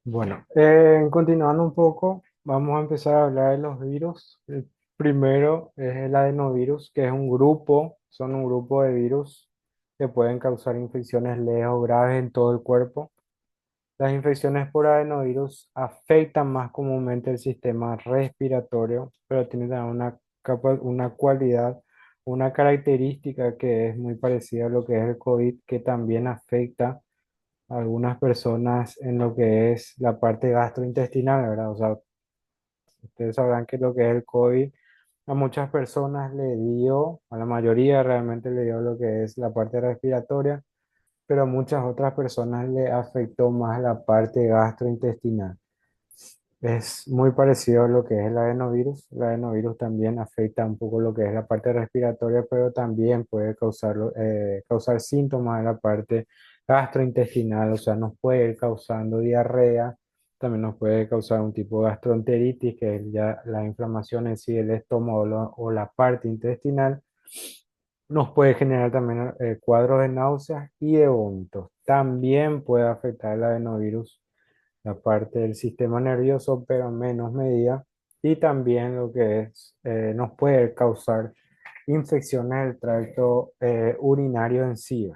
Bueno, continuando un poco, vamos a empezar a hablar de los virus. El primero es el adenovirus, que es son un grupo de virus que pueden causar infecciones leves o graves en todo el cuerpo. Las infecciones por adenovirus afectan más comúnmente el sistema respiratorio, pero tienen también una cualidad, una característica que es muy parecida a lo que es el COVID, que también afecta algunas personas en lo que es la parte gastrointestinal, ¿verdad? O sea, ustedes sabrán que lo que es el COVID a muchas personas le dio, a la mayoría realmente le dio lo que es la parte respiratoria, pero a muchas otras personas le afectó más la parte gastrointestinal. Es muy parecido a lo que es el adenovirus. El adenovirus también afecta un poco lo que es la parte respiratoria, pero también puede causar síntomas en la parte gastrointestinal, o sea, nos puede ir causando diarrea, también nos puede causar un tipo de gastroenteritis, que es ya la inflamación en sí del estómago o la parte intestinal. Nos puede generar también cuadros de náuseas y de vómitos. También puede afectar el adenovirus la parte del sistema nervioso, pero en menos medida, y también lo que nos puede causar infecciones del tracto urinario en sí.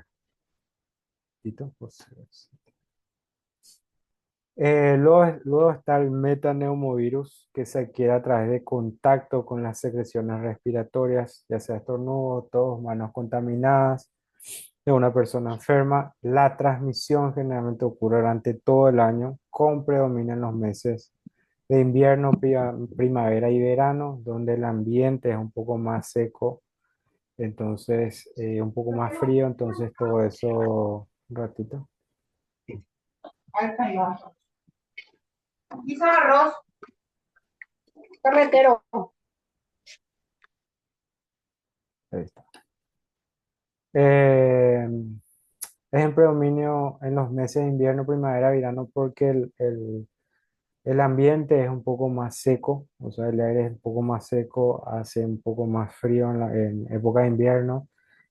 ¿Listo? Pues, luego está el metaneumovirus, que se adquiere a través de contacto con las secreciones respiratorias, ya sea estornudo, tos, manos contaminadas de una persona enferma. La transmisión generalmente ocurre durante todo el año, con predominio en los meses de invierno, primavera y verano, donde el ambiente es un poco más seco, entonces un poco más frío, entonces todo eso, un ratito. Hizo arroz carretero. Ahí está. Eh, es en predominio en los meses de invierno, primavera, verano, porque el ambiente es un poco más seco, o sea, el aire es un poco más seco, hace un poco más frío en época de invierno,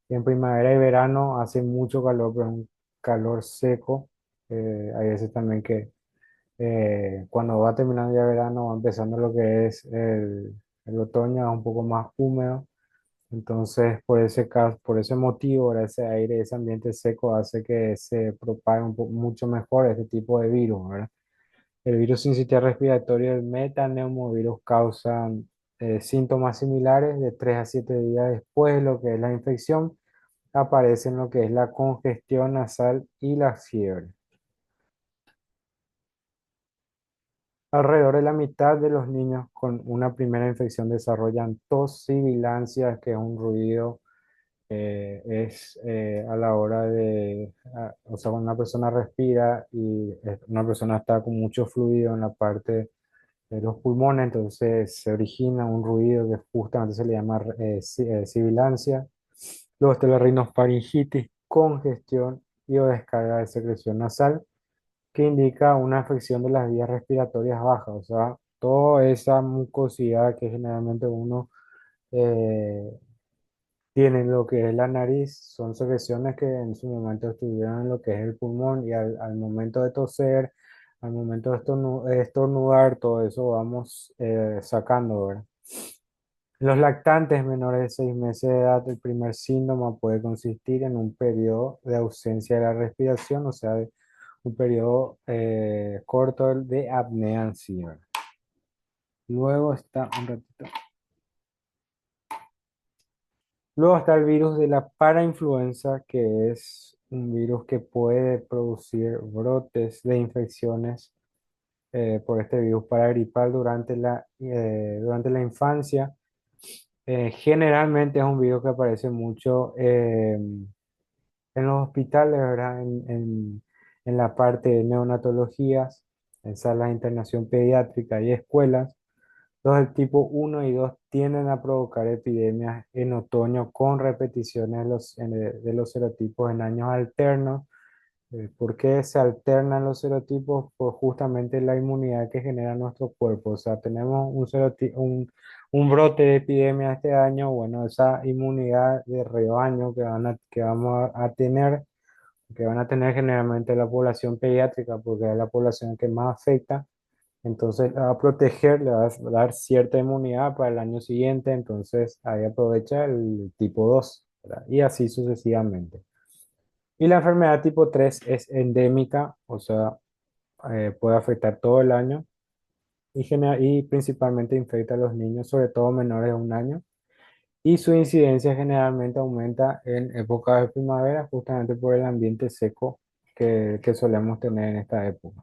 y en primavera y verano hace mucho calor, pero es un calor seco. Hay veces también que cuando va terminando ya verano, va empezando lo que es el otoño, es un poco más húmedo. Entonces, por ese motivo, ahora ese aire, ese ambiente seco hace que se propague mucho mejor este tipo de virus, ¿verdad? El virus sincitial respiratorio, el metaneumovirus, causan síntomas similares de 3 a 7 días después de lo que es la infección. Aparecen lo que es la congestión nasal y la fiebre. Alrededor de la mitad de los niños con una primera infección desarrollan tos sibilancia, que es un ruido a la hora o sea, cuando una persona respira y una persona está con mucho fluido en la parte de los pulmones, entonces se origina un ruido que justamente se le llama sibilancia. Luego está la rinofaringitis, congestión y o descarga de secreción nasal, que indica una afección de las vías respiratorias bajas, o sea, toda esa mucosidad que generalmente uno eh, tienen lo que es la nariz, son secreciones que en su momento estuvieron en lo que es el pulmón y al momento de toser, al momento de estornudar, todo eso vamos sacando, ¿verdad? Los lactantes menores de 6 meses de edad, el primer síntoma puede consistir en un periodo de ausencia de la respiración, o sea, un periodo corto de apnea en sí, ¿verdad? Luego está, un ratito. Luego está el virus de la parainfluenza, que es un virus que puede producir brotes de infecciones por este virus paragripal durante la infancia. Generalmente es un virus que aparece mucho en los hospitales, ¿verdad? En la parte de neonatologías, en salas de internación pediátrica y escuelas. Los del tipo uno y 2 tienden a provocar epidemias en otoño con repeticiones de los serotipos en años alternos. ¿Por qué se alternan los serotipos? Por justamente la inmunidad que genera nuestro cuerpo. O sea, tenemos un brote de epidemia este año, bueno, esa inmunidad de rebaño que vamos a tener que van a tener generalmente la población pediátrica, porque es la población que más afecta. Entonces la va a proteger, le va a dar cierta inmunidad para el año siguiente, entonces ahí aprovecha el tipo 2, ¿verdad? Y así sucesivamente. Y la enfermedad tipo 3 es endémica, o sea, puede afectar todo el año y principalmente infecta a los niños, sobre todo menores de un año. Y su incidencia generalmente aumenta en épocas de primavera, justamente por el ambiente seco que solemos tener en esta época.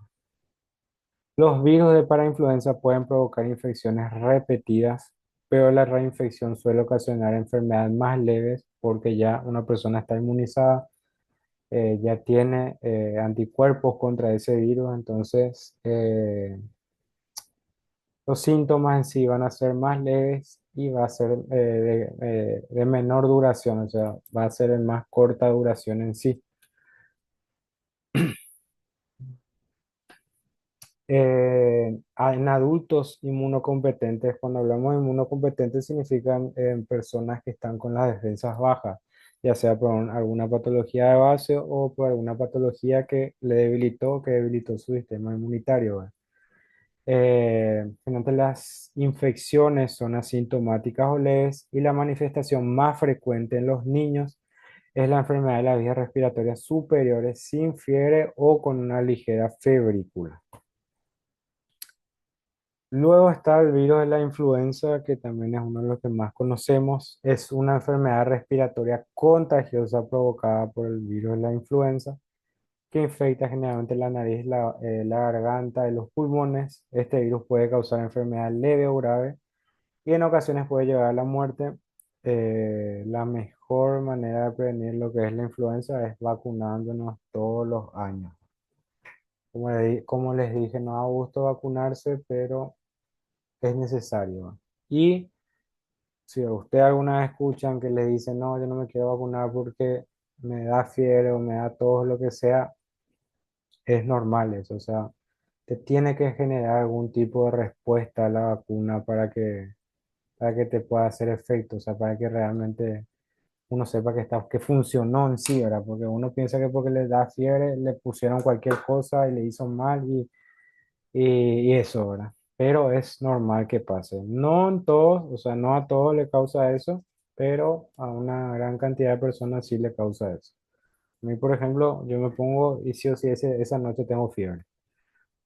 Los virus de parainfluenza pueden provocar infecciones repetidas, pero la reinfección suele ocasionar enfermedades más leves porque ya una persona está inmunizada, ya tiene anticuerpos contra ese virus, entonces los síntomas en sí van a ser más leves y va a ser de menor duración, o sea, va a ser de más corta duración en sí. En adultos inmunocompetentes, cuando hablamos de inmunocompetentes, significan personas que están con las defensas bajas, ya sea por alguna patología de base o por alguna patología que debilitó su sistema inmunitario. ¿Verdad? Generalmente las infecciones son asintomáticas o leves y la manifestación más frecuente en los niños es la enfermedad de las vías respiratorias superiores sin fiebre o con una ligera febrícula. Luego está el virus de la influenza, que también es uno de los que más conocemos. Es una enfermedad respiratoria contagiosa provocada por el virus de la influenza, que infecta generalmente la nariz, la garganta y los pulmones. Este virus puede causar enfermedad leve o grave y en ocasiones puede llevar a la muerte. La mejor manera de prevenir lo que es la influenza es vacunándonos todos los años. Como les dije, no da gusto vacunarse, pero es necesario. Y si usted alguna vez escuchan que le dicen, no, yo no me quiero vacunar porque me da fiebre o me da tos, lo que sea, es normal eso. O sea, te tiene que generar algún tipo de respuesta a la vacuna para que te pueda hacer efecto, o sea, para que realmente uno sepa que funcionó en sí, ¿verdad? Porque uno piensa que porque le da fiebre le pusieron cualquier cosa y le hizo mal y eso, ¿verdad? Pero es normal que pase. No en todos, o sea, no a todos le causa eso, pero a una gran cantidad de personas sí le causa eso. A mí, por ejemplo, yo me pongo y sí o sí esa noche tengo fiebre.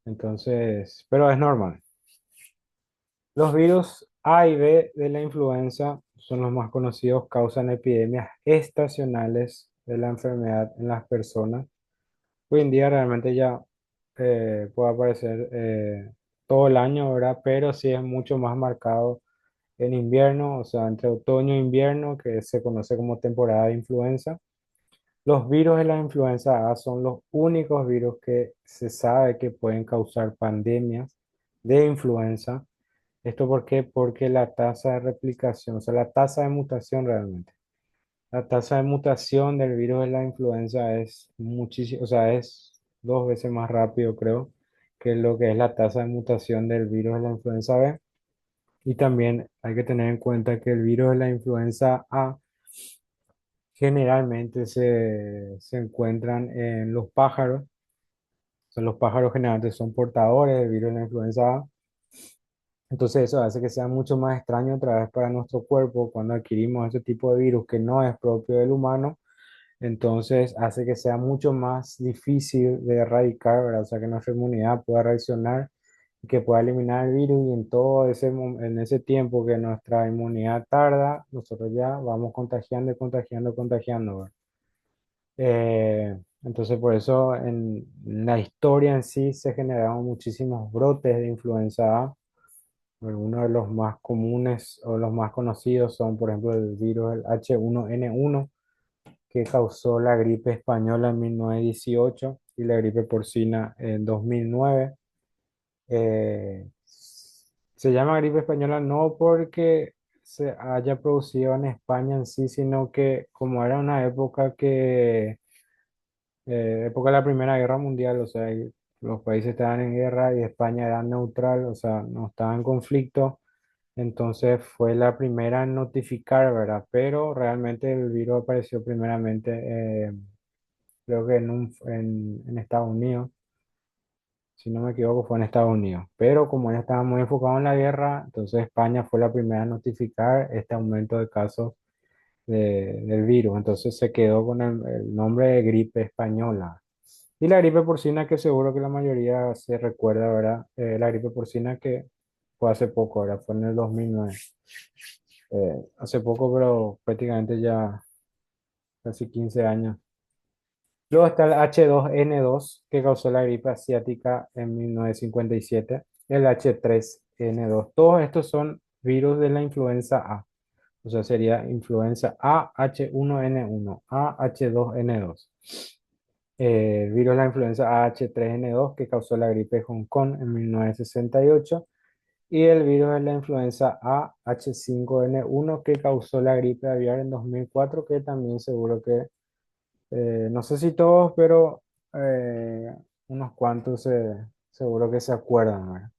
Entonces, pero es normal. Los virus A y B de la influenza son los más conocidos, causan epidemias estacionales de la enfermedad en las personas. Hoy en día realmente ya puede aparecer todo el año, ¿verdad? Pero sí es mucho más marcado en invierno, o sea, entre otoño e invierno, que se conoce como temporada de influenza. Los virus de la influenza A son los únicos virus que se sabe que pueden causar pandemias de influenza. ¿Esto por qué? Porque la tasa de replicación, o sea, la tasa de mutación realmente. La tasa de mutación del virus de la influenza es muchísimo, o sea, es 2 veces más rápido, creo, que lo que es la tasa de mutación del virus de la influenza B. Y también hay que tener en cuenta que el virus de la influenza A generalmente se encuentran en los pájaros. O sea, los pájaros generalmente son portadores del virus de la influenza A. Entonces eso hace que sea mucho más extraño otra vez para nuestro cuerpo cuando adquirimos ese tipo de virus que no es propio del humano. Entonces hace que sea mucho más difícil de erradicar, ¿verdad? O sea, que nuestra inmunidad pueda reaccionar y que pueda eliminar el virus y en todo en ese tiempo que nuestra inmunidad tarda, nosotros ya vamos contagiando y contagiando, contagiando, ¿verdad? Entonces por eso en la historia en sí se generaron muchísimos brotes de influenza A. Algunos de los más comunes o los más conocidos son, por ejemplo, el virus el H1N1 que causó la gripe española en 1918 y la gripe porcina en 2009. Eh, Se llama gripe española no porque se haya producido en España en sí, sino que como era una época de la Primera Guerra Mundial, o sea, los países estaban en guerra y España era neutral, o sea, no estaba en conflicto. Entonces fue la primera en notificar, ¿verdad? Pero realmente el virus apareció primeramente creo que en Estados Unidos, si no me equivoco, fue en Estados Unidos. Pero como ya estaba muy enfocado en la guerra, entonces España fue la primera en notificar este aumento de casos del virus. Entonces se quedó con el nombre de gripe española. Y la gripe porcina, que seguro que la mayoría se recuerda, ¿verdad? La gripe porcina que fue hace poco, ¿verdad? Fue en el 2009. Hace poco, pero prácticamente ya casi 15 años. Luego está el H2N2, que causó la gripe asiática en 1957. El H3N2. Todos estos son virus de la influenza A. O sea, sería influenza A, H1N1, A, H2N2. El virus de la influenza H3N2 que causó la gripe de Hong Kong en 1968 y el virus de la influenza A H5N1 que causó la gripe aviar en 2004 que también seguro que, no sé si todos, pero eh, unos cuantos seguro que se acuerdan, ¿verdad?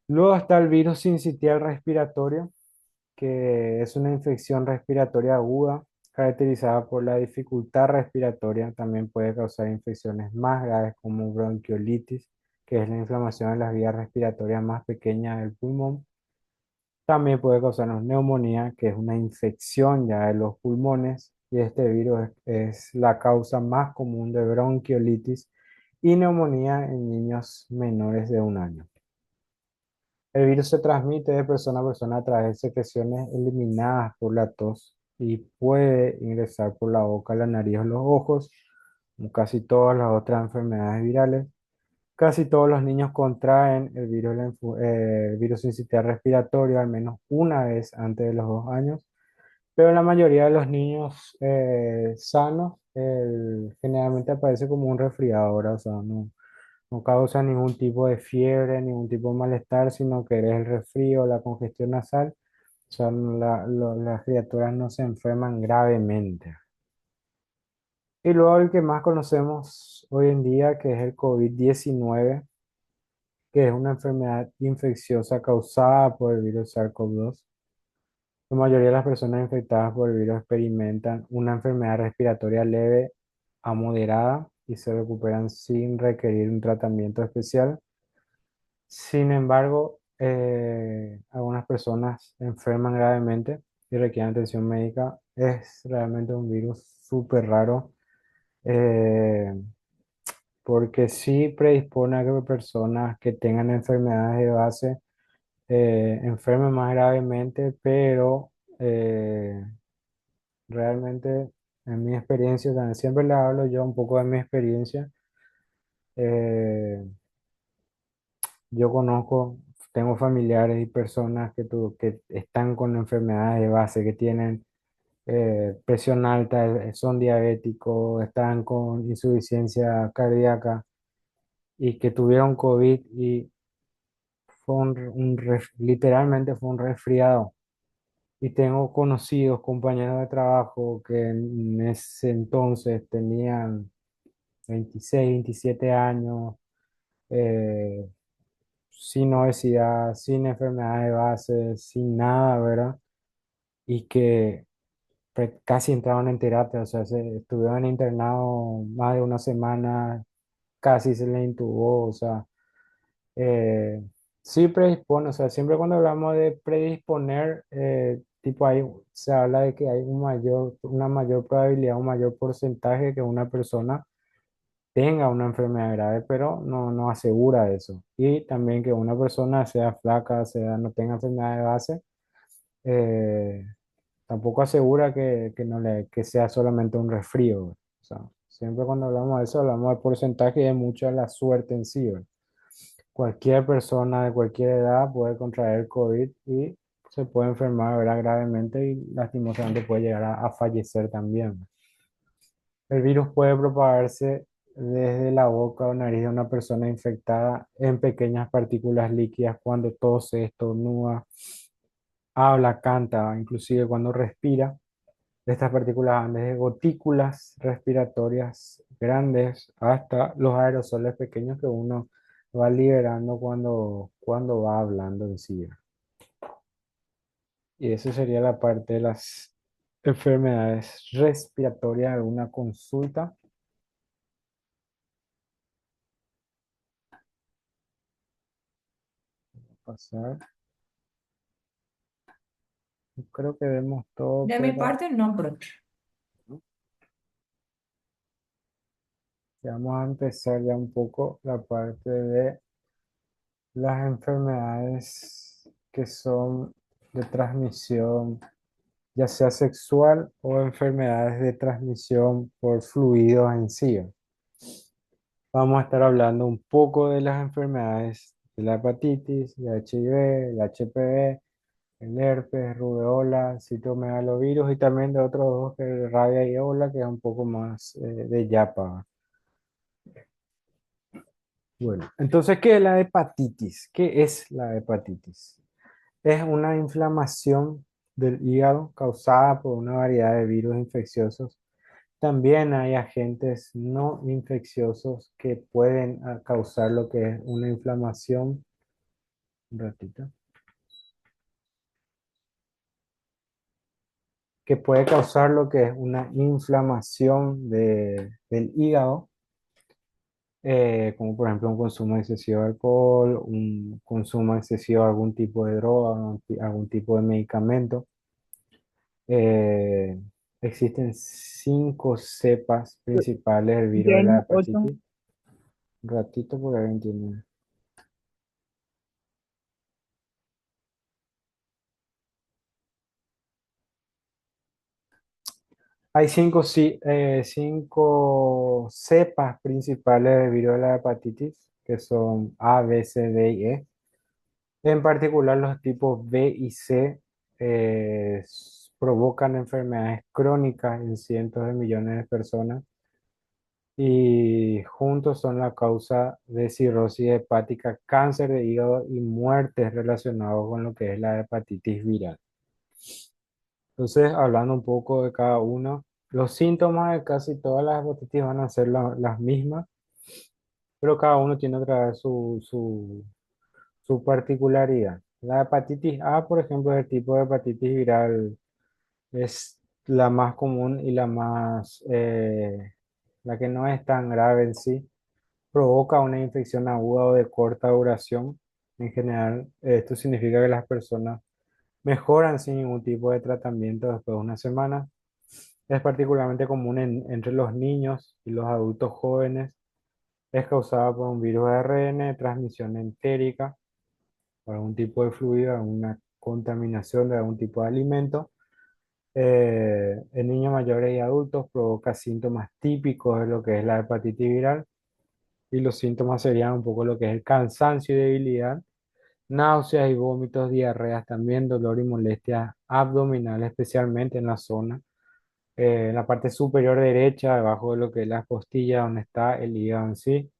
Luego está el virus sincitial respiratorio, que es una infección respiratoria aguda caracterizada por la dificultad respiratoria. También puede causar infecciones más graves como bronquiolitis, que es la inflamación en las vías respiratorias más pequeñas del pulmón. También puede causarnos neumonía, que es una infección ya de los pulmones, y este virus es la causa más común de bronquiolitis y neumonía en niños menores de 1 año. El virus se transmite de persona a persona a través de secreciones eliminadas por la tos y puede ingresar por la boca, la nariz o los ojos, como casi todas las otras enfermedades virales. Casi todos los niños contraen el virus sincitial respiratorio al menos una vez antes de los 2 años, pero la mayoría de los niños sanos generalmente aparece como un resfriado, ahora, o sea, no causa ningún tipo de fiebre, ningún tipo de malestar, sino que es el resfrío, la congestión nasal. Las criaturas no se enferman gravemente. Y luego el que más conocemos hoy en día, que es el COVID-19, que es una enfermedad infecciosa causada por el virus SARS-CoV-2. La mayoría de las personas infectadas por el virus experimentan una enfermedad respiratoria leve a moderada y se recuperan sin requerir un tratamiento especial. Sin embargo, algunas personas enferman gravemente y requieren atención médica. Es realmente un virus súper raro, eh, porque sí predispone a que personas que tengan enfermedades de base enfermen más gravemente, pero realmente en mi experiencia, también siempre le hablo yo un poco de mi experiencia. eh, Yo conozco, tengo familiares y personas que están con enfermedades de base, que tienen presión alta, son diabéticos, están con insuficiencia cardíaca y que tuvieron COVID y fue literalmente fue un resfriado. Y tengo conocidos, compañeros de trabajo que en ese entonces tenían 26, 27 años, eh, sin obesidad, sin enfermedad de base, sin nada, ¿verdad? Y que casi entraron en terapia, o sea, estuvieron internados más de una semana, casi se les intubó, o sea, eh, sí predispone, o sea, siempre cuando hablamos de predisponer, tipo ahí se habla de que hay una mayor probabilidad, un mayor porcentaje que una persona tenga una enfermedad grave, pero no asegura eso. Y también que una persona sea flaca, no tenga enfermedad de base, eh, tampoco asegura que sea solamente un resfrío. O sea, siempre cuando hablamos de eso, hablamos de porcentaje y de mucho de la suerte en sí, ¿verdad? Cualquier persona de cualquier edad puede contraer COVID y se puede enfermar, ¿verdad? Gravemente y lastimosamente puede llegar a fallecer también. El virus puede propagarse desde la boca o nariz de una persona infectada en pequeñas partículas líquidas cuando tose, estornuda, habla, canta, inclusive cuando respira. Estas partículas van desde gotículas respiratorias grandes hasta los aerosoles pequeños que uno va liberando cuando va hablando en sí. Y eso sería la parte de las enfermedades respiratorias, alguna consulta. Pasar. Creo que vemos todo, De mi pero parte, no, profe. ya vamos a empezar ya un poco la parte de las enfermedades que son de transmisión, ya sea sexual o enfermedades de transmisión por fluidos en sí. Vamos a estar hablando un poco de las enfermedades de la hepatitis, el HIV, el HPV, el herpes, rubeola, citomegalovirus y también de otros dos, que es rabia y ébola, que es un poco más de yapa. Bueno, entonces, ¿qué es la hepatitis? ¿Qué es la hepatitis? Es una inflamación del hígado causada por una variedad de virus infecciosos. También hay agentes no infecciosos que pueden causar lo que es una inflamación, un ratito, que puede causar lo que es una inflamación del hígado, como por ejemplo un consumo excesivo de alcohol, un consumo excesivo de algún tipo de droga, algún tipo de medicamento. Eh, Existen 5 cepas principales del virus Ya de hay la otro. hepatitis. Un ratito porque alguien tiene. Hay 5 cepas principales del virus de la hepatitis, que son A, B, C, D y E. En particular, los tipos B y C provocan enfermedades crónicas en cientos de millones de personas y juntos son la causa de cirrosis hepática, cáncer de hígado y muertes relacionados con lo que es la hepatitis viral. Entonces, hablando un poco de cada uno, los síntomas de casi todas las hepatitis van a ser las mismas, pero cada uno tiene otra vez su particularidad. La hepatitis A, por ejemplo, es el tipo de hepatitis viral, es la más común y la que no es tan grave en sí. Provoca una infección aguda o de corta duración. En general, esto significa que las personas mejoran sin ningún tipo de tratamiento después de una semana. Es particularmente común entre los niños y los adultos jóvenes. Es causada por un virus ARN de transmisión entérica, por algún tipo de fluido, alguna contaminación de algún tipo de alimento. En niños mayores y adultos provoca síntomas típicos de lo que es la hepatitis viral. Y los síntomas serían un poco lo que es el cansancio y debilidad, náuseas y vómitos, diarreas también, dolor y molestias abdominales, especialmente en la zona, en la parte superior derecha, debajo de lo que es la costilla, donde está el hígado en sí.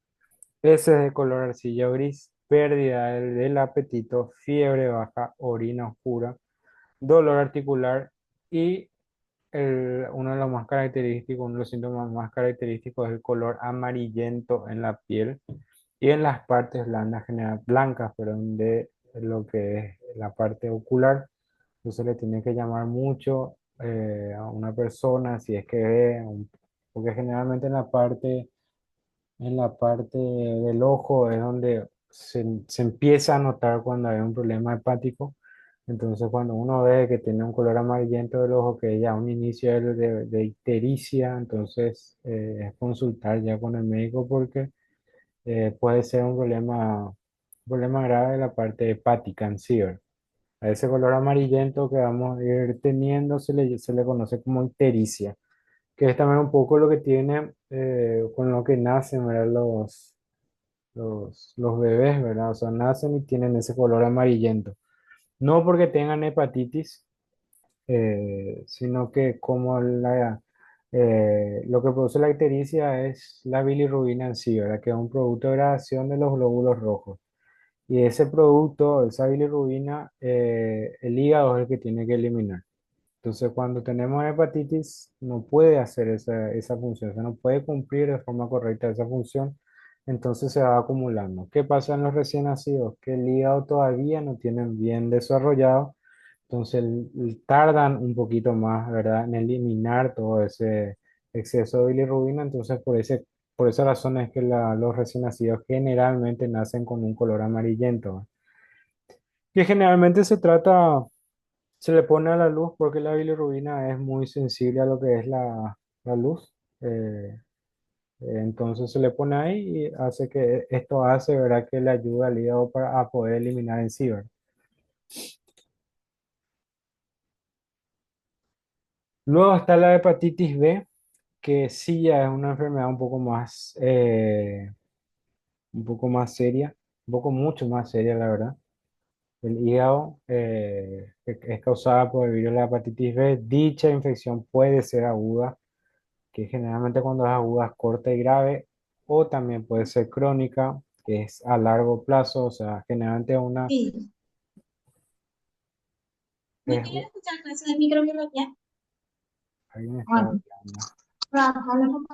Heces de color arcilla o gris, pérdida del apetito, fiebre baja, orina oscura, dolor articular y uno de los más característicos, uno de los síntomas más característicos es el color amarillento en la piel y en las partes blandas, general, blancas, pero de lo que es la parte ocular. Entonces le tiene que llamar mucho a una persona si es que ve, porque generalmente en la parte del ojo es donde se empieza a notar cuando hay un problema hepático. Entonces, cuando uno ve que tiene un color amarillento del ojo, que ya un inicio de ictericia, entonces es consultar ya con el médico porque puede ser un problema grave de la parte hepática en sí, ¿verdad? A ese color amarillento que vamos a ir teniendo se le conoce como ictericia, que es también un poco lo que tiene con lo que nacen, ¿verdad? Los bebés, ¿verdad? O sea, nacen y tienen ese color amarillento. No porque tengan hepatitis, sino que lo que produce la ictericia es la bilirrubina en sí, ¿verdad? Que es un producto de gradación de los glóbulos rojos. Y ese producto, esa bilirrubina, el hígado es el que tiene que eliminar. Entonces, cuando tenemos hepatitis, no puede hacer esa función, o sea, no puede cumplir de forma correcta esa función, entonces se va acumulando. ¿Qué pasa en los recién nacidos? Que el hígado todavía no tienen bien desarrollado Entonces tardan un poquito más, ¿verdad?, en eliminar todo ese exceso de bilirrubina. Entonces por esa razón es que los recién nacidos generalmente nacen con un color amarillento, que generalmente se le pone a la luz porque la bilirrubina es muy sensible a lo que es la luz. Eh, entonces se le pone ahí y hace que esto hace, ¿verdad?, que le ayuda al hígado para a poder eliminar en sí, ¿verdad? Luego está la hepatitis B, que sí ya es una enfermedad un poco más seria, un poco mucho más seria, la verdad. El hígado es causada por el virus de la hepatitis B. Dicha infección puede ser aguda, que generalmente cuando es aguda es corta y grave, o también puede ser crónica, que es a largo plazo, o sea, generalmente Sí. ¿Me es, quieres escuchar clase de microbiología? alguien está Bueno, hablando.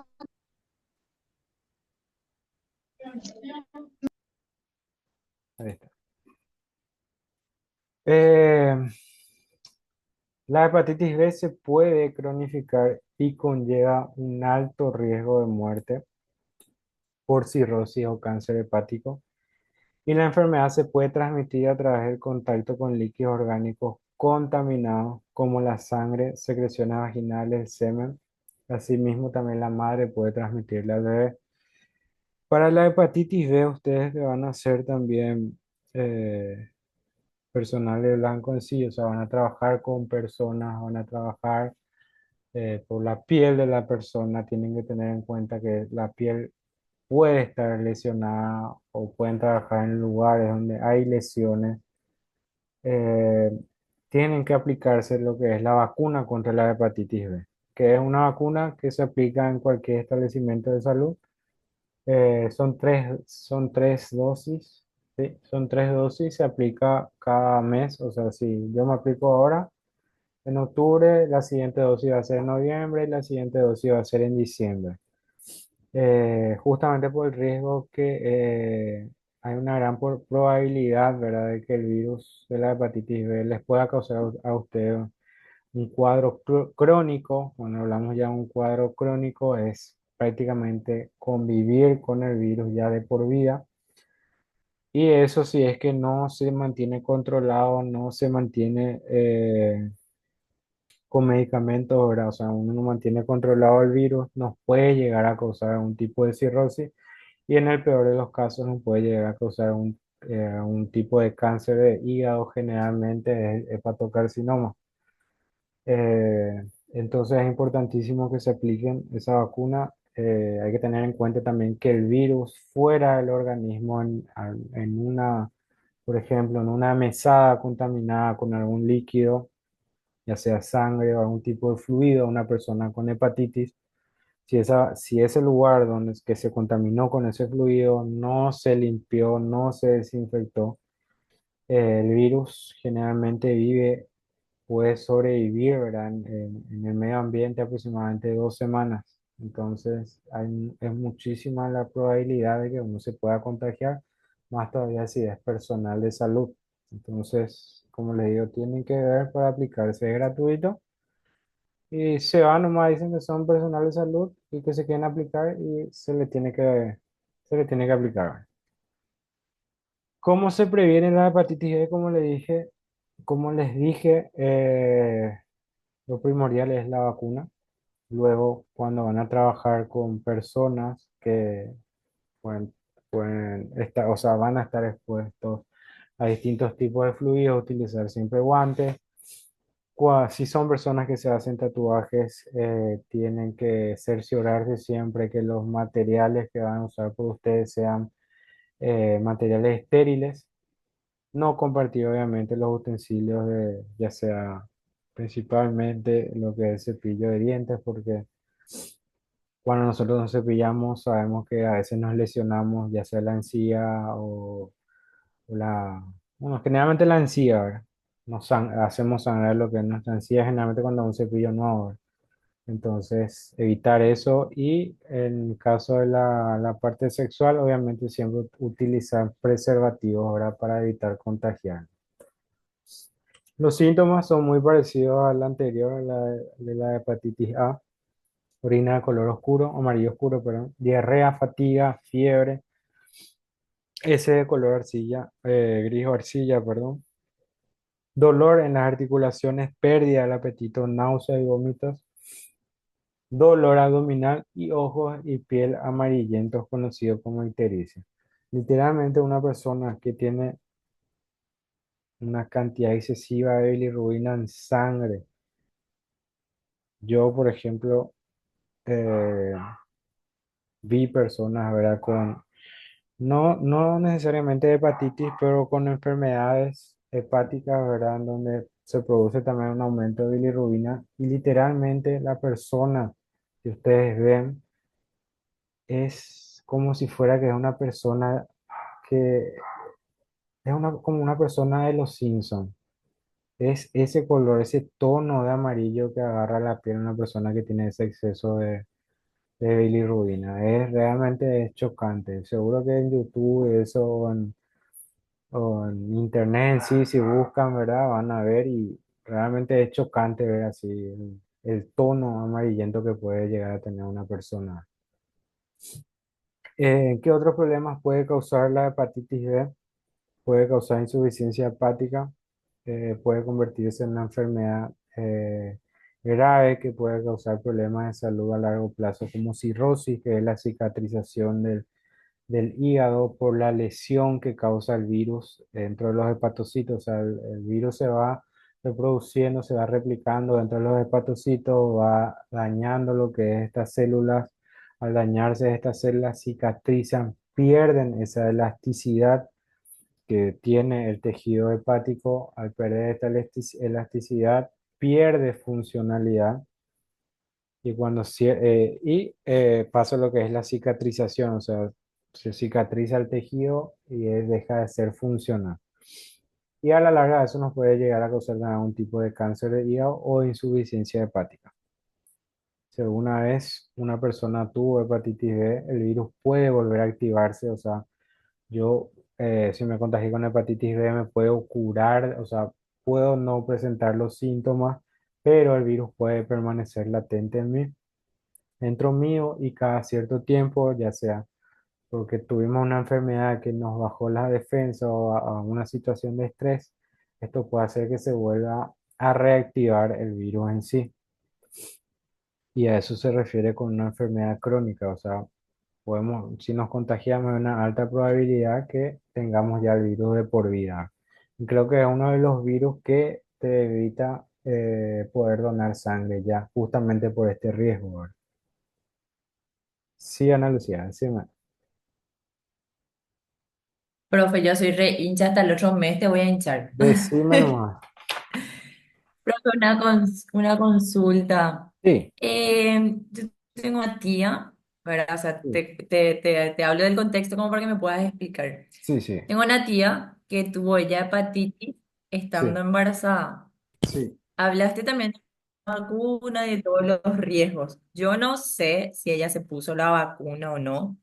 trabajando. Ahí está. Eh, la hepatitis B se puede cronificar y conlleva un alto riesgo de muerte por cirrosis o cáncer hepático. Y la enfermedad se puede transmitir a través del contacto con líquidos orgánicos contaminados, como la sangre, secreciones vaginales, semen. Asimismo, también la madre puede transmitirle al bebé. Para la hepatitis B, ustedes le van a hacer también eh, personal de blanco en sí, o sea, van a trabajar con personas, van a trabajar por la piel de la persona. Tienen que tener en cuenta que la piel puede estar lesionada o pueden trabajar en lugares donde hay lesiones. eh, Tienen que aplicarse lo que es la vacuna contra la hepatitis B, que es una vacuna que se aplica en cualquier establecimiento de salud. Son tres dosis, ¿sí? Son tres dosis, se aplica cada mes. O sea, si yo me aplico ahora en octubre, la siguiente dosis va a ser en noviembre y la siguiente dosis va a ser en diciembre. Justamente por el riesgo que hay una gran probabilidad, ¿verdad?, de que el virus de la hepatitis B les pueda causar a usted un cuadro crónico. Cuando hablamos ya de un cuadro crónico, es prácticamente convivir con el virus ya de por vida. Y eso si es que no se mantiene controlado, no se mantiene con medicamentos, ¿verdad? O sea, uno no mantiene controlado el virus, nos puede llegar a causar un tipo de cirrosis y en el peor de los casos nos puede llegar a causar un tipo de cáncer de hígado, generalmente es hepatocarcinoma. Eh, entonces es importantísimo que se apliquen esa vacuna. Hay que tener en cuenta también que el virus fuera del organismo, en una, por ejemplo, en una mesada contaminada con algún líquido, ya sea sangre o algún tipo de fluido, una persona con hepatitis, si ese lugar donde que se contaminó con ese fluido no se limpió, no se desinfectó, el virus generalmente puede sobrevivir, ¿verdad?, en el medio ambiente aproximadamente 2 semanas. Entonces, es muchísima la probabilidad de que uno se pueda contagiar, más todavía si es personal de salud. Entonces, como les digo, tienen que ver para aplicarse, es gratuito. Y se van nomás, dicen que son personal de salud y que se quieren aplicar y se le tiene que aplicar. ¿Cómo se previene la hepatitis B? Como les dije, lo primordial es la vacuna. Luego, cuando van a trabajar con personas que pueden, pueden estar, o sea, van a estar expuestos a distintos tipos de fluidos, utilizar siempre guantes. Si son personas que se hacen tatuajes, tienen que cerciorarse siempre que los materiales que van a usar por ustedes sean materiales estériles. No compartir obviamente los utensilios ya sea principalmente lo que es cepillo de dientes, porque cuando nosotros nos cepillamos sabemos que a veces nos lesionamos, ya sea la encía o bueno, generalmente la encía, ¿verdad? Hacemos sangrar lo que es nuestra encía generalmente cuando un cepillo no, ¿verdad? Entonces, evitar eso y en caso de la parte sexual, obviamente siempre utilizar preservativos, ¿verdad?, para evitar contagiar. Los síntomas son muy parecidos al anterior, de la hepatitis A. Orina de color oscuro, amarillo oscuro, perdón. Diarrea, fatiga, fiebre. S de color arcilla, gris o arcilla, perdón. Dolor en las articulaciones, pérdida del apetito, náusea y vómitos. Dolor abdominal y ojos y piel amarillentos, conocido como ictericia. Literalmente una persona que tiene una cantidad excesiva de bilirrubina en sangre. Yo, por ejemplo, eh, vi personas, ¿verdad? No necesariamente hepatitis, pero con enfermedades hepáticas, ¿verdad? En donde se produce también un aumento de bilirrubina y literalmente la persona que ustedes ven es como si fuera que es una persona que es como una persona de los Simpsons. Es ese color, ese tono de amarillo que agarra la piel de una persona que tiene ese exceso de bilirrubina. Es realmente es chocante. Seguro que en YouTube eso o en internet, sí, si buscan, ¿verdad? Van a ver y realmente es chocante ver así el tono amarillento que puede llegar a tener una persona. ¿Qué otros problemas puede causar la hepatitis B? Puede causar insuficiencia hepática, puede convertirse en una enfermedad grave que puede causar problemas de salud a largo plazo, como cirrosis, que es la cicatrización del hígado por la lesión que causa el virus dentro de los hepatocitos. O sea, el virus se va reproduciendo, se va replicando dentro de los hepatocitos, va dañando lo que es estas células. Al dañarse estas células, cicatrizan, pierden esa elasticidad que tiene el tejido hepático. Al perder esta elasticidad, pierde funcionalidad pasa lo que es la cicatrización, o sea, se cicatriza el tejido y él deja de ser funcional. Y a la larga eso nos puede llegar a causar algún tipo de cáncer de hígado o insuficiencia hepática. Si alguna vez una persona tuvo hepatitis B, el virus puede volver a activarse, o sea, yo si me contagié con hepatitis B me puedo curar, o sea, puedo no presentar los síntomas, pero el virus puede permanecer latente en mí dentro mío y cada cierto tiempo, ya sea porque tuvimos una enfermedad que nos bajó la defensa o a una situación de estrés, esto puede hacer que se vuelva a reactivar el virus en sí. Y a eso se refiere con una enfermedad crónica, o sea, si nos contagiamos, hay una alta probabilidad que tengamos ya el virus de por vida. Y creo que es uno de los virus que te evita poder donar sangre ya, justamente por este riesgo, ¿verdad? Sí, Ana Lucía, sí, Profe, yo soy re hincha, hasta el otro mes te voy a hinchar. decime nomás. Profe, una consulta. Sí, Yo tengo una tía, ¿verdad? O sea, sí, te hablo del contexto como para que me puedas explicar. sí, sí, Tengo una tía que tuvo ella hepatitis estando sí, embarazada. sí, Hablaste también de la vacuna y de todos los riesgos. Yo no sé si ella se puso la vacuna o no.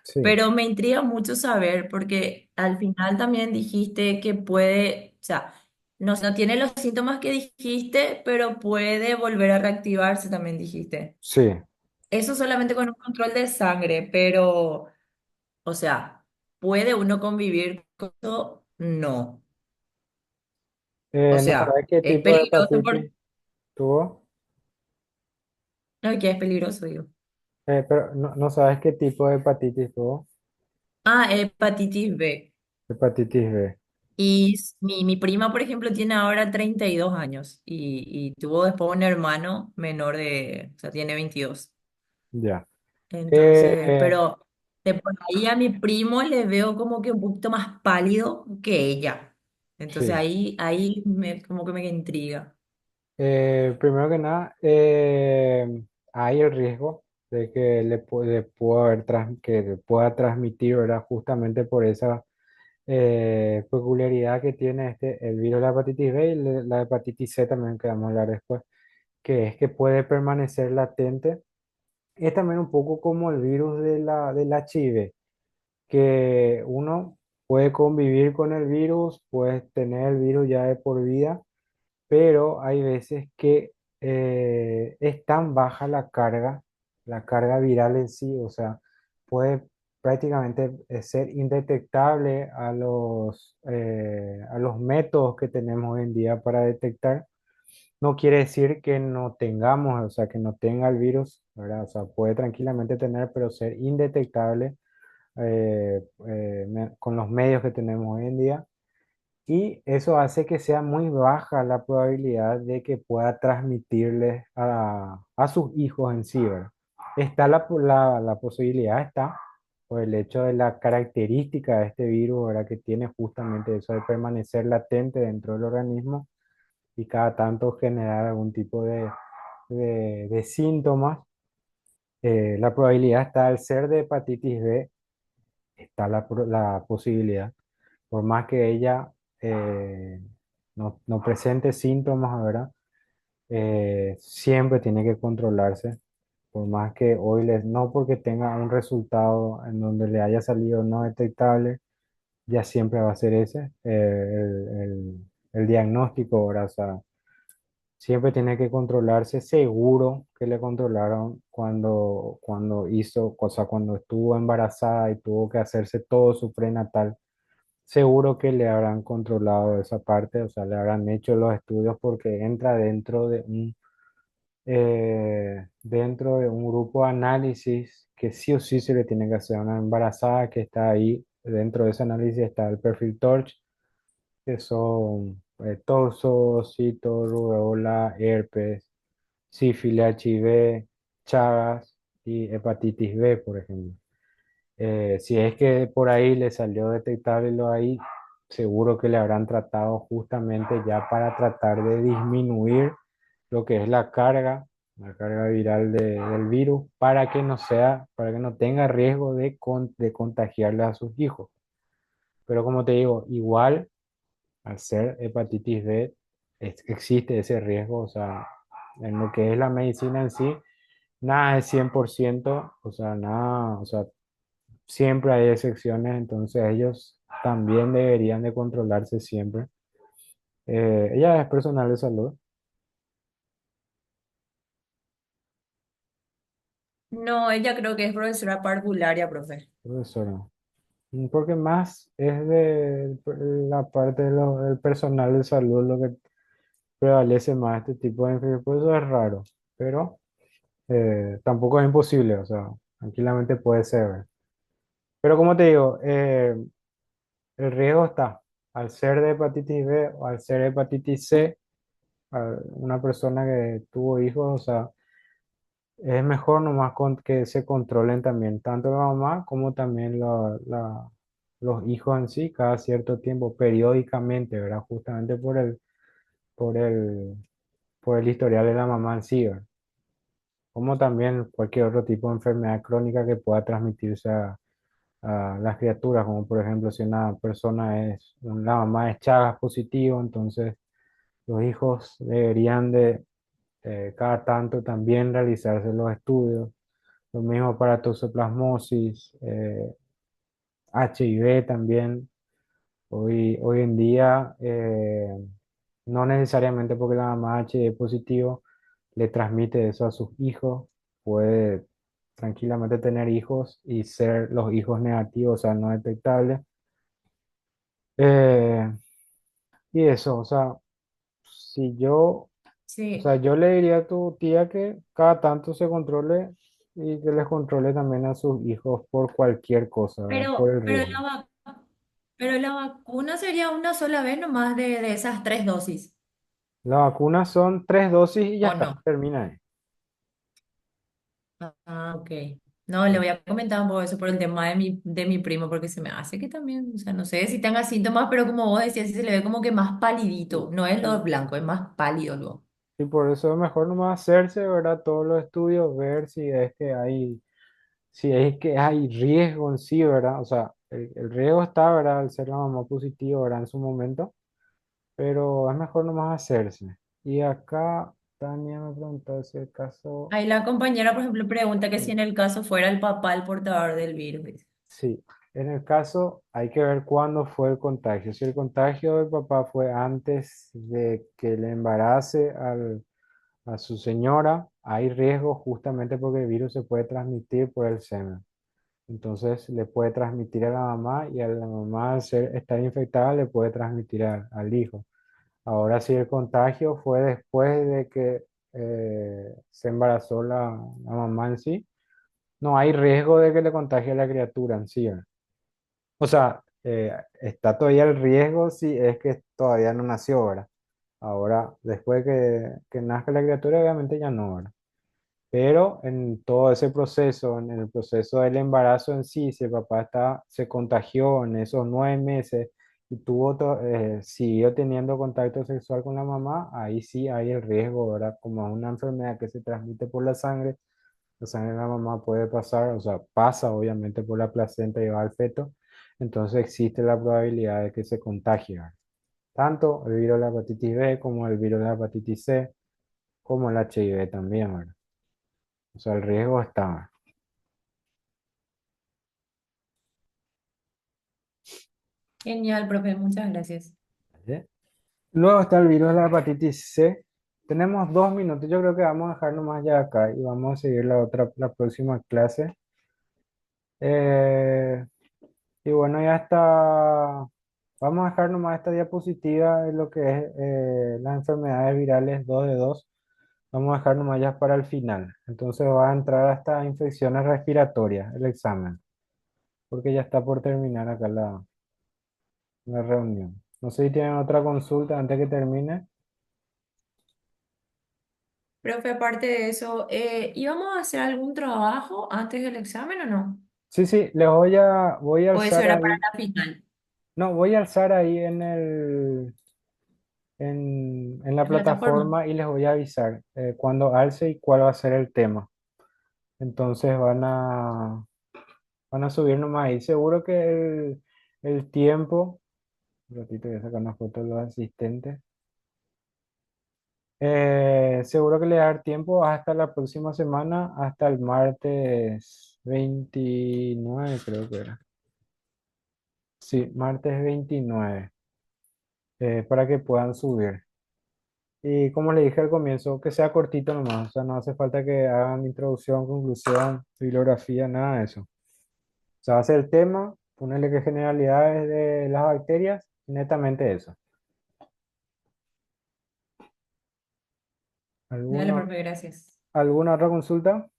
sí, Pero me intriga mucho saber porque al final también dijiste que puede, o sea, no tiene los síntomas que dijiste, pero puede volver a reactivarse, también dijiste. sí. Eso solamente con un control de sangre, pero, o sea, ¿puede uno convivir con eso? No. O ¿No sabes sea, qué es tipo de peligroso por... hepatitis tuvo? No, que es peligroso, digo. Pero no sabes qué tipo de hepatitis tuvo. Ah, hepatitis B. Hepatitis B. Y mi prima, por ejemplo, tiene ahora 32 años y tuvo después un hermano menor de, o sea, tiene 22. Ya. Entonces, Eh, pero de por ahí a mi primo le veo como que un poquito más pálido que ella. Entonces sí. ahí como que me intriga. Primero que nada, hay el riesgo de que pueda que le pueda transmitir, ¿verdad? Justamente por esa peculiaridad que tiene el virus de la hepatitis B y la hepatitis C también que vamos a hablar después, que es que puede permanecer latente. Es también un poco como el virus del HIV, que uno puede convivir con el virus, puede tener el virus ya de por vida, pero hay veces que es tan baja la carga viral en sí, o sea, puede prácticamente ser indetectable a los métodos que tenemos hoy en día para detectar. No quiere decir que no tengamos, o sea, que no tenga el virus, ¿verdad? O sea, puede tranquilamente tener, pero ser indetectable con los medios que tenemos hoy en día. Y eso hace que sea muy baja la probabilidad de que pueda transmitirles a sus hijos en sí, ¿verdad? Está la posibilidad, está por el hecho de la característica de este virus, ¿verdad? Que tiene justamente eso de permanecer latente dentro del organismo y cada tanto generar algún tipo de síntomas. La probabilidad está al ser de hepatitis B, está la posibilidad por más que ella no presente síntomas, ¿verdad? Siempre tiene que controlarse, por más que hoy no porque tenga un resultado en donde le haya salido no detectable, ya siempre va a ser ese el diagnóstico, ¿verdad? O sea, siempre tiene que controlarse, seguro que le controlaron cuando hizo, o sea, cuando estuvo embarazada y tuvo que hacerse todo su prenatal. Seguro que le habrán controlado esa parte, o sea, le habrán hecho los estudios porque entra dentro de un grupo de análisis que sí o sí se le tiene que hacer a una embarazada que está ahí. Dentro de ese análisis está el perfil TORCH, que son torso, cito, rubéola, herpes, sífilis, HIV, Chagas y hepatitis B, por ejemplo. Si es que por ahí le salió detectable lo ahí, seguro que le habrán tratado justamente ya para tratar de disminuir lo que es la carga viral del virus, para que no tenga riesgo de contagiarle a sus hijos. Pero como te digo, igual al ser hepatitis B, existe ese riesgo, o sea, en lo que es la medicina en sí, nada es 100%, o sea, nada, o sea, siempre hay excepciones, entonces ellos también deberían de controlarse siempre. Ella es personal de salud, No, ella creo que es profesora parvularia, profe. profesora. Porque más es de la parte del personal de salud lo que prevalece más este tipo de enfermedad. Por eso es raro, pero tampoco es imposible, o sea, tranquilamente puede ser. Pero como te digo, el riesgo está. Al ser de hepatitis B o al ser hepatitis C, una persona que tuvo hijos, o sea, es mejor nomás que se controlen también, tanto la mamá como también los hijos en sí, cada cierto tiempo, periódicamente, ¿verdad? Justamente por el, por el historial de la mamá en sí, ¿verdad? Como también cualquier otro tipo de enfermedad crónica que pueda transmitirse a las criaturas, como por ejemplo si una persona la mamá es Chagas positivo, entonces los hijos deberían de cada tanto también realizarse los estudios. Lo mismo para toxoplasmosis, HIV también. Hoy en día, no necesariamente porque la mamá HIV positivo le transmite eso a sus hijos, puede tranquilamente tener hijos y ser los hijos negativos, o sea, no detectables. Eh, y eso, o sea, si yo, o Sí, sea, yo le diría a tu tía que cada tanto se controle y que les controle también a sus hijos por cualquier cosa, ¿verdad? Por pero, el riesgo. pero la vacuna sería una sola vez nomás de esas 3 dosis, La vacuna son 3 dosis y ya ¿o está, no? termina ahí. Ah, ok. No, le voy a comentar un poco eso por el tema de mi primo, porque se me hace que también, o sea, no sé si tenga síntomas, pero como vos decías, sí se le ve como que más palidito. Sí, No es lo sí. blanco, es más pálido luego. Y por eso es mejor nomás hacerse, ¿verdad? Todos los estudios, ver si es que hay riesgo en sí, ¿verdad? O sea, el riesgo está, ¿verdad? Al ser la mamá positiva, ¿verdad? En su momento, pero es mejor nomás hacerse. Y acá Tania me preguntó si el caso, Ahí la compañera, por ejemplo, pregunta que si sí, en el caso fuera el papá el portador del virus. sí. En el caso, hay que ver cuándo fue el contagio. Si el contagio del papá fue antes de que le embarace a su señora, hay riesgo justamente porque el virus se puede transmitir por el semen. Entonces le puede transmitir a la mamá y a la mamá al estar infectada le puede transmitir al hijo. Ahora, si el contagio fue después de que se embarazó la mamá en sí, no hay riesgo de que le contagie a la criatura en sí. ¿Verdad? O sea, está todavía el riesgo si es que todavía no nació, ¿verdad? Ahora, después que nazca la criatura, obviamente ya no, ¿verdad? Pero en todo ese proceso, en el proceso del embarazo en sí, si el papá se contagió en esos 9 meses y siguió teniendo contacto sexual con la mamá, ahí sí hay el riesgo, ¿verdad? Como es una enfermedad que se transmite por la sangre de la mamá puede pasar, o sea, pasa obviamente por la placenta y va al feto, entonces existe la probabilidad de que se contagie, ¿verdad? Tanto el virus de la hepatitis B como el virus de la hepatitis C, como el HIV también, ¿verdad? O sea, el riesgo está. Genial, profe, muchas gracias. ¿Vale? Luego está el virus de la hepatitis C. Tenemos 2 minutos. Yo creo que vamos a dejar nomás ya acá y vamos a seguir la próxima clase. Eh, y bueno, ya está. Vamos a dejar nomás esta diapositiva de lo que es las enfermedades virales 2 de 2. Vamos a dejar nomás ya para el final. Entonces va a entrar hasta infecciones respiratorias, el examen, porque ya está por terminar acá la reunión. No sé si tienen otra consulta antes que termine. Profe, aparte de eso, ¿íbamos a hacer algún trabajo antes del examen o no? Sí, sí, voy a ¿O eso alzar era para ahí. la final, No, voy a alzar ahí en la la plataforma? plataforma y les voy a avisar cuando alce y cuál va a ser el tema. Entonces van a subir nomás ahí. Seguro que el tiempo, un ratito voy a sacar una foto de los asistentes. Seguro que le va a dar tiempo hasta la próxima semana, hasta el martes 29 creo que era. Sí, martes 29 para que puedan subir. Y como le dije al comienzo, que sea cortito nomás, o sea, no hace falta que hagan introducción, conclusión, bibliografía, nada de eso. O sea, va a ser el tema, ponerle que generalidades de las bacterias, y netamente eso. Dale, ¿Alguna, profe, gracias. alguna otra consulta?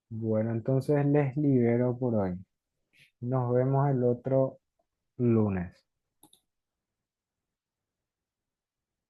Bueno, entonces les libero por hoy. Nos vemos el otro lunes.